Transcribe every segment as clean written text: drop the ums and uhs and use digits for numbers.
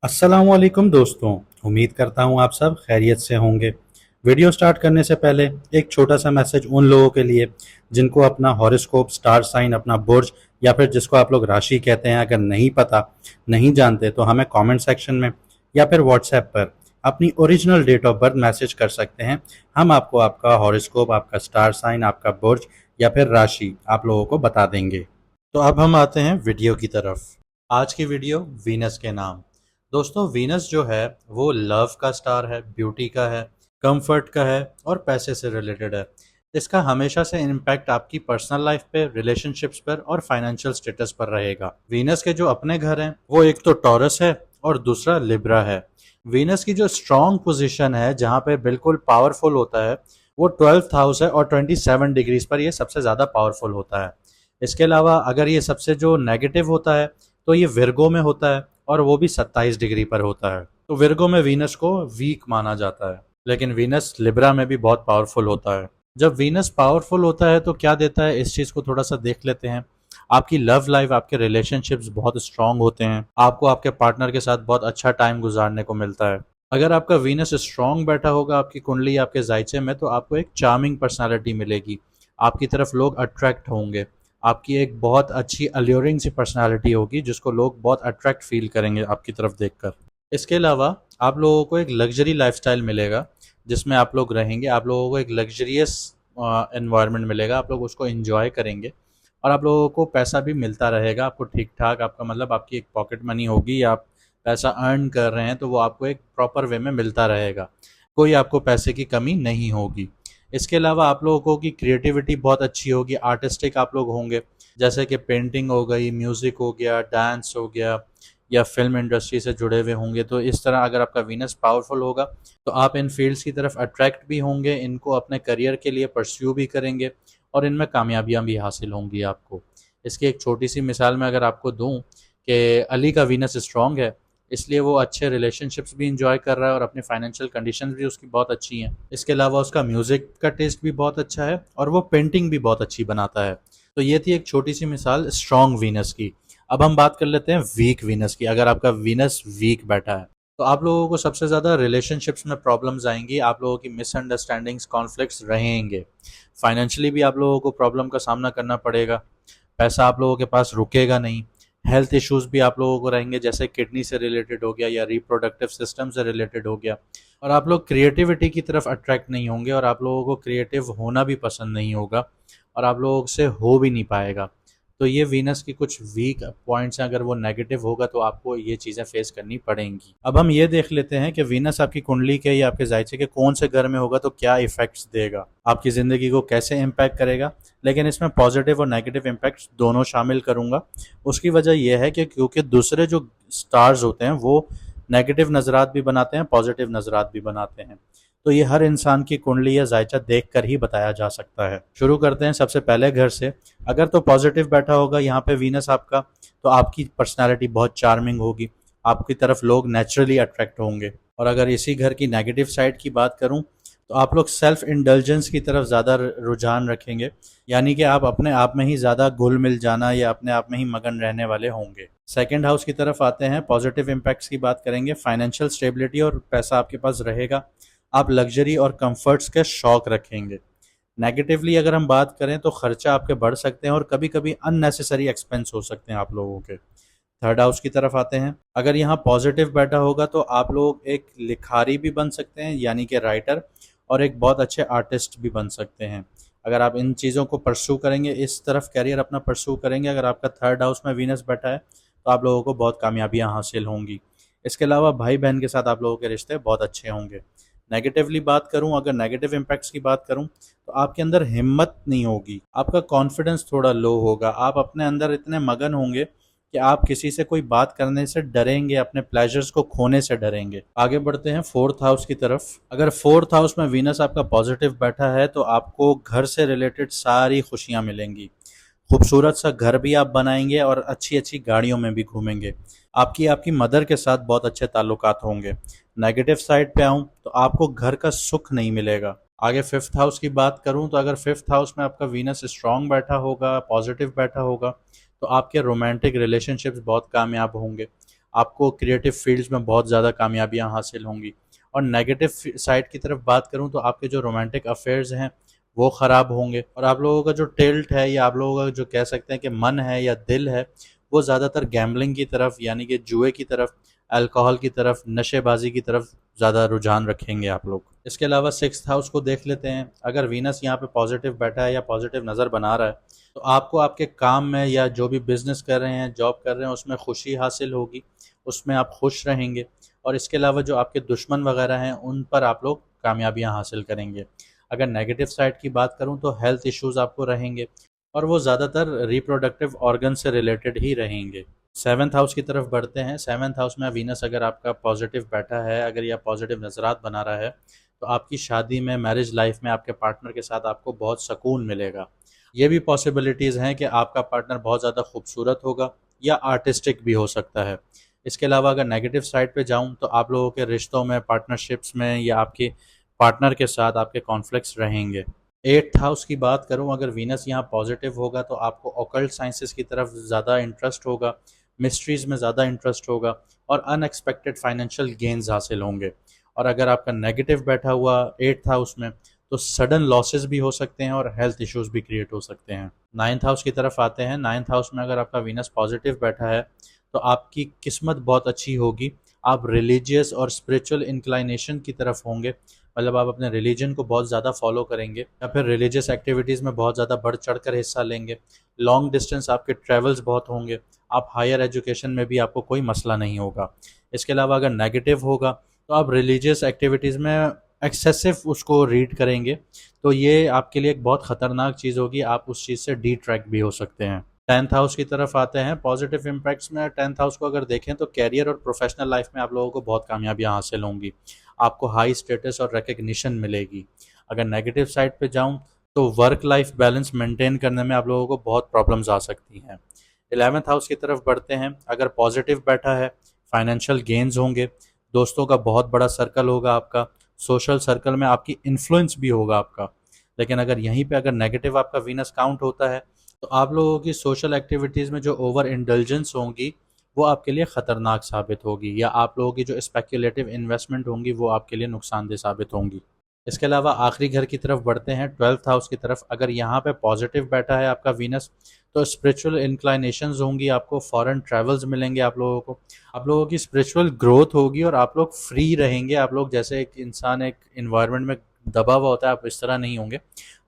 अस्सलामुअलैकुम दोस्तों। उम्मीद करता हूँ आप सब खैरियत से होंगे। वीडियो स्टार्ट करने से पहले एक छोटा सा मैसेज उन लोगों के लिए जिनको अपना हॉरोस्कोप, स्टार साइन, अपना बुर्ज या फिर जिसको आप लोग राशि कहते हैं, अगर नहीं पता, नहीं जानते तो हमें कमेंट सेक्शन में या फिर व्हाट्सएप पर अपनी original date of birth message कर सकते हैं। हम आपको आपका हॉरोस्कोप, आपका स्टार साइन, आपका बुर्ज या फिर राशि आप लोगों को बता देंगे। तो अब हम आते हैं वीडियो की तरफ। आज की वीडियो वीनस के नाम। दोस्तों, वीनस जो है वो लव का स्टार है, ब्यूटी का है, कंफर्ट का है और पैसे से रिलेटेड है। इसका हमेशा से इम्पैक्ट आपकी पर्सनल लाइफ पे, रिलेशनशिप्स पर और फाइनेंशियल स्टेटस पर रहेगा। वीनस के जो अपने घर हैं वो एक तो टॉरस है और दूसरा लिब्रा है। वीनस की जो स्ट्रॉन्ग पोजीशन है, जहाँ पे बिल्कुल पावरफुल होता है, वो 12th हाउस है और 27 डिग्रीज पर ये सबसे ज़्यादा पावरफुल होता है। इसके अलावा अगर ये सबसे जो नेगेटिव होता है तो ये विर्गो में होता है और वो भी 27 डिग्री पर होता है। तो विर्गो में वीनस को वीक माना जाता है, लेकिन वीनस लिब्रा में भी बहुत पावरफुल होता है। जब वीनस पावरफुल होता है तो क्या देता है, इस चीज़ को थोड़ा सा देख लेते हैं। आपकी लव लाइफ, आपके रिलेशनशिप्स बहुत स्ट्रांग होते हैं। आपको आपके पार्टनर के साथ बहुत अच्छा टाइम गुजारने को मिलता है। अगर आपका वीनस स्ट्रांग बैठा होगा आपकी कुंडली, आपके जायचे में, तो आपको एक चार्मिंग पर्सनालिटी मिलेगी। आपकी तरफ लोग अट्रैक्ट होंगे। आपकी एक बहुत अच्छी अल्योरिंग सी पर्सनालिटी होगी जिसको लोग बहुत अट्रैक्ट फील करेंगे आपकी तरफ देखकर। इसके अलावा आप लोगों को एक लग्जरी लाइफस्टाइल मिलेगा जिसमें आप लोग रहेंगे। आप लोगों को एक लग्जरियस एनवायरनमेंट मिलेगा, आप लोग उसको एंजॉय करेंगे और आप लोगों को पैसा भी मिलता रहेगा। आपको ठीक ठाक, आपका मतलब आपकी एक पॉकेट मनी होगी या आप पैसा अर्न कर रहे हैं तो वो आपको एक प्रॉपर वे में मिलता रहेगा। कोई आपको पैसे की कमी नहीं होगी। इसके अलावा आप लोगों की क्रिएटिविटी बहुत अच्छी होगी, आर्टिस्टिक आप लोग होंगे, जैसे कि पेंटिंग हो गई, म्यूज़िक हो गया, डांस हो गया या फिल्म इंडस्ट्री से जुड़े हुए होंगे। तो इस तरह अगर आपका वीनस पावरफुल होगा तो आप इन फील्ड्स की तरफ अट्रैक्ट भी होंगे, इनको अपने करियर के लिए परस्यू भी करेंगे और इनमें कामयाबियाँ भी हासिल होंगी आपको। इसकी एक छोटी सी मिसाल मैं अगर आपको दूँ कि अली का वीनस स्ट्रॉन्ग है, इसलिए वो अच्छे रिलेशनशिप्स भी इंजॉय कर रहा है और अपनी फाइनेंशियल कंडीशंस भी उसकी बहुत अच्छी हैं। इसके अलावा उसका म्यूज़िक का टेस्ट भी बहुत अच्छा है और वो पेंटिंग भी बहुत अच्छी बनाता है। तो ये थी एक छोटी सी मिसाल स्ट्रॉन्ग वीनस की। अब हम बात कर लेते हैं वीक वीनस की। अगर आपका वीनस वीक बैठा है तो आप लोगों को सबसे ज़्यादा रिलेशनशिप्स में प्रॉब्लम्स आएंगी। आप लोगों की मिसअंडरस्टैंडिंग्स, कॉन्फ्लिक्ट्स रहेंगे। फाइनेंशियली भी आप लोगों को प्रॉब्लम का सामना करना पड़ेगा। पैसा आप लोगों के पास रुकेगा नहीं। हेल्थ इश्यूज भी आप लोगों को रहेंगे, जैसे किडनी से रिलेटेड हो गया या रिप्रोडक्टिव सिस्टम से रिलेटेड हो गया। और आप लोग क्रिएटिविटी की तरफ अट्रैक्ट नहीं होंगे और आप लोगों को क्रिएटिव होना भी पसंद नहीं होगा और आप लोगों से हो भी नहीं पाएगा। तो ये वीनस की कुछ वीक पॉइंट्स हैं। अगर वो नेगेटिव होगा तो आपको ये चीज़ें फेस करनी पड़ेंगी। अब हम ये देख लेते हैं कि वीनस आपकी कुंडली के या आपके जायचे के कौन से घर में होगा तो क्या इफेक्ट्स देगा, आपकी ज़िंदगी को कैसे इम्पैक्ट करेगा। लेकिन इसमें पॉजिटिव और नेगेटिव इम्पैक्ट्स दोनों शामिल करूंगा। उसकी वजह यह है कि क्योंकि दूसरे जो स्टार्स होते हैं वो नेगेटिव नज़रात भी बनाते हैं, पॉजिटिव नज़रात भी बनाते हैं। तो ये हर इंसान की कुंडली या जायचा देख कर ही बताया जा सकता है। शुरू करते हैं सबसे पहले घर से। अगर तो पॉजिटिव बैठा होगा यहाँ पे वीनस आपका, तो आपकी पर्सनैलिटी बहुत चार्मिंग होगी, आपकी तरफ लोग नेचुरली अट्रैक्ट होंगे। और अगर इसी घर की नेगेटिव साइड की बात करूँ तो आप लोग सेल्फ इंडल्जेंस की तरफ ज़्यादा रुझान रखेंगे, यानी कि आप अपने आप में ही ज़्यादा घुल मिल जाना या अपने आप में ही मगन रहने वाले होंगे। सेकंड हाउस की तरफ आते हैं, पॉजिटिव इम्पैक्ट्स की बात करेंगे। फाइनेंशियल स्टेबिलिटी और पैसा आपके पास रहेगा। आप लग्जरी और कंफर्ट्स के शौक रखेंगे। नेगेटिवली अगर हम बात करें तो खर्चा आपके बढ़ सकते हैं और कभी कभी अननेसेसरी एक्सपेंस हो सकते हैं आप लोगों के। थर्ड हाउस की तरफ आते हैं। अगर यहाँ पॉजिटिव बैठा होगा तो आप लोग एक लिखारी भी बन सकते हैं, यानी कि राइटर, और एक बहुत अच्छे आर्टिस्ट भी बन सकते हैं। अगर आप इन चीज़ों को परस्यू करेंगे, इस तरफ कैरियर अपना परस्यू करेंगे, अगर आपका थर्ड हाउस में वीनस बैठा है तो आप लोगों को बहुत कामयाबियाँ हासिल होंगी। इसके अलावा भाई बहन के साथ आप लोगों के रिश्ते बहुत अच्छे होंगे। नेगेटिवली बात करूं, अगर नेगेटिव इम्पैक्ट्स की बात करूं तो आपके अंदर हिम्मत नहीं होगी, आपका कॉन्फिडेंस थोड़ा लो होगा। आप अपने अंदर इतने मगन होंगे कि आप किसी से कोई बात करने से डरेंगे, अपने प्लेजर्स को खोने से डरेंगे। आगे बढ़ते हैं फोर्थ हाउस की तरफ। अगर फोर्थ हाउस में वीनस आपका पॉजिटिव बैठा है तो आपको घर से रिलेटेड सारी खुशियां मिलेंगी। खूबसूरत सा घर भी आप बनाएंगे और अच्छी अच्छी गाड़ियों में भी घूमेंगे। आपकी आपकी मदर के साथ बहुत अच्छे ताल्लुकात होंगे। नेगेटिव साइड पे आऊँ तो आपको घर का सुख नहीं मिलेगा। आगे फिफ्थ हाउस की बात करूं तो अगर फिफ्थ हाउस में आपका वीनस स्ट्रांग बैठा होगा, पॉजिटिव बैठा होगा, तो आपके रोमांटिक रिलेशनशिप्स बहुत कामयाब होंगे। आपको क्रिएटिव फील्ड्स में बहुत ज़्यादा कामयाबियाँ हासिल होंगी। और नेगेटिव साइड की तरफ बात करूँ तो आपके जो रोमांटिक अफेयर्स हैं वो ख़राब होंगे, और आप लोगों का जो टिल्ट है या आप लोगों का जो कह सकते हैं कि मन है या दिल है, वो ज़्यादातर गैम्बलिंग की तरफ यानी कि जुए की तरफ, अल्कोहल की तरफ, नशेबाजी की तरफ ज़्यादा रुझान रखेंगे आप लोग। इसके अलावा सिक्स्थ हाउस को देख लेते हैं। अगर वीनस यहाँ पे पॉजिटिव बैठा है या पॉजिटिव नज़र बना रहा है तो आपको आपके काम में या जो भी बिजनेस कर रहे हैं, जॉब कर रहे हैं, उसमें खुशी हासिल होगी, उसमें आप खुश रहेंगे। और इसके अलावा जो आपके दुश्मन वगैरह हैं उन पर आप लोग कामयाबियाँ हासिल करेंगे। अगर नेगेटिव साइड की बात करूँ तो हेल्थ इश्यूज़ आपको रहेंगे, और वो ज़्यादातर रिप्रोडक्टिव ऑर्गन से रिलेटेड ही रहेंगे। सेवन्थ हाउस की तरफ बढ़ते हैं। सेवन्थ हाउस में वीनस अगर आपका पॉजिटिव बैठा है, अगर यह पॉजिटिव नज़रात बना रहा है, तो आपकी शादी में, मैरिज लाइफ में आपके पार्टनर के साथ आपको बहुत सुकून मिलेगा। ये भी पॉसिबिलिटीज़ हैं कि आपका पार्टनर बहुत ज़्यादा खूबसूरत होगा या आर्टिस्टिक भी हो सकता है। इसके अलावा अगर नेगेटिव साइड पे जाऊँ तो आप लोगों के रिश्तों में, पार्टनरशिप्स में या आपके पार्टनर के साथ आपके कॉन्फ्लिक्ट्स रहेंगे। एट्थ हाउस की बात करूं, अगर वीनस यहाँ पॉजिटिव होगा तो आपको ऑकल्ट साइंसेस की तरफ ज़्यादा इंटरेस्ट होगा, मिस्ट्रीज़ में ज़्यादा इंटरेस्ट होगा, और अनएक्सपेक्टेड फाइनेंशियल गेन्स हासिल होंगे। और अगर आपका नेगेटिव बैठा हुआ एट्थ हाउस में तो सडन लॉसेस भी हो सकते हैं और हेल्थ इश्यूज भी क्रिएट हो सकते हैं। नाइन्थ हाउस की तरफ आते हैं। नाइन्थ हाउस में अगर आपका वीनस पॉजिटिव बैठा है तो आपकी किस्मत बहुत अच्छी होगी। आप रिलीजियस और स्पिरिचुअल इंक्लाइनेशन की तरफ होंगे, मतलब आप अपने रिलीजन को बहुत ज़्यादा फॉलो करेंगे या फिर रिलीजियस एक्टिविटीज़ में बहुत ज़्यादा बढ़ चढ़ कर हिस्सा लेंगे। लॉन्ग डिस्टेंस आपके ट्रेवल्स बहुत होंगे। आप हायर एजुकेशन में भी आपको कोई मसला नहीं होगा। इसके अलावा अगर नेगेटिव होगा तो आप रिलीजियस एक्टिविटीज़ में एक्सेसिव उसको रीड करेंगे, तो ये आपके लिए एक बहुत ख़तरनाक चीज़ होगी। आप उस चीज़ से डिट्रैक्ट भी हो सकते हैं। टेंथ हाउस की तरफ आते हैं। पॉजिटिव इम्पैक्ट्स में टेंथ हाउस को अगर देखें तो कैरियर और प्रोफेशनल लाइफ में आप लोगों को बहुत कामयाबियाँ हासिल होंगी। आपको हाई स्टेटस और रिकग्निशन मिलेगी। अगर नेगेटिव साइड पे जाऊं तो वर्क लाइफ बैलेंस मेंटेन करने में आप लोगों को बहुत प्रॉब्लम्स आ सकती हैं। 11th हाउस की तरफ बढ़ते हैं। अगर पॉजिटिव बैठा है, फाइनेंशियल गेन्स होंगे, दोस्तों का बहुत बड़ा सर्कल होगा आपका, सोशल सर्कल में आपकी इन्फ्लुएंस भी होगा आपका। लेकिन अगर यहीं पे अगर नेगेटिव आपका वीनस काउंट होता है तो आप लोगों की सोशल एक्टिविटीज़ में जो ओवर इंडल्जेंस होंगी वो आपके लिए ख़तरनाक साबित होगी, या आप लोगों की जो स्पेक्युलेटिव इन्वेस्टमेंट होंगी वो आपके लिए नुकसानदेह साबित होंगी। इसके अलावा आखिरी घर की तरफ बढ़ते हैं, 12th हाउस की तरफ। अगर यहाँ पे पॉजिटिव बैठा है आपका वीनस तो स्पिरिचुअल इंक्लाइनेशंस होंगी, आपको फॉरेन ट्रैवल्स मिलेंगे, आप लोगों को, आप लोगों की स्पिरिचुअल ग्रोथ होगी और आप लोग फ्री रहेंगे। आप लोग जैसे एक इंसान एक इन्वायरमेंट में दबा हुआ होता है, आप इस तरह नहीं होंगे,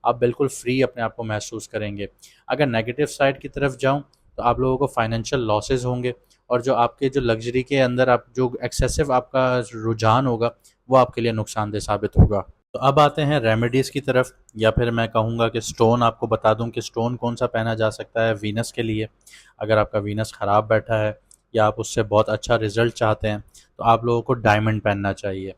आप बिल्कुल फ्री अपने आप को महसूस करेंगे। अगर नेगेटिव साइड की तरफ जाऊँ तो आप लोगों को फाइनेंशियल लॉसेज होंगे, और जो आपके जो लग्जरी के अंदर आप जो एक्सेसिव आपका रुझान होगा वो आपके लिए नुकसानदेह साबित होगा। तो अब आते हैं रेमेडीज़ की तरफ, या फिर मैं कहूँगा कि स्टोन आपको बता दूं कि स्टोन कौन सा पहना जा सकता है वीनस के लिए। अगर आपका वीनस ख़राब बैठा है या आप उससे बहुत अच्छा रिजल्ट चाहते हैं तो आप लोगों को डायमंड पहनना चाहिए।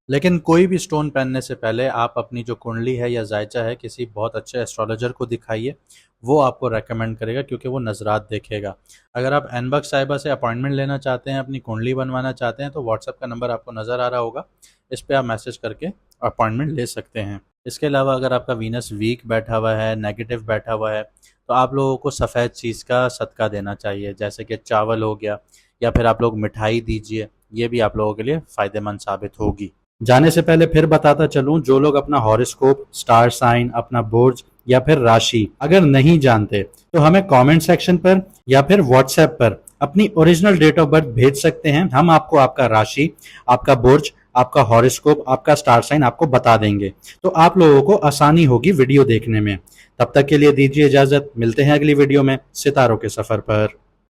लेकिन कोई भी स्टोन पहनने से पहले आप अपनी जो कुंडली है या जायचा है किसी बहुत अच्छे एस्ट्रोलॉजर को दिखाइए, वो आपको रेकमेंड करेगा, क्योंकि वो नज़रात देखेगा। अगर आप अनबक्स साहिबा से अपॉइंटमेंट लेना चाहते हैं, अपनी कुंडली बनवाना चाहते हैं, तो व्हाट्सएप का नंबर आपको नज़र आ रहा होगा, इस पर आप मैसेज करके अपॉइंटमेंट ले सकते हैं। इसके अलावा अगर आपका वीनस वीक बैठा हुआ है, नेगेटिव बैठा हुआ है, तो आप लोगों को सफ़ेद चीज़ का सदका देना चाहिए, जैसे कि चावल हो गया, या फिर आप लोग मिठाई दीजिए, ये भी आप लोगों के लिए फ़ायदेमंद साबित होगी। जाने से पहले फिर बताता चलूं, जो लोग अपना हॉरोस्कोप, स्टार साइन, अपना बुर्ज या फिर राशि अगर नहीं जानते तो हमें कमेंट सेक्शन पर या फिर व्हाट्सएप पर अपनी ओरिजिनल डेट ऑफ बर्थ भेज सकते हैं। हम आपको आपका राशि, आपका बुर्ज, आपका हॉरोस्कोप, आपका स्टार साइन आपको बता देंगे, तो आप लोगों को आसानी होगी वीडियो देखने में। तब तक के लिए दीजिए इजाजत, मिलते हैं अगली वीडियो में सितारों के सफर पर।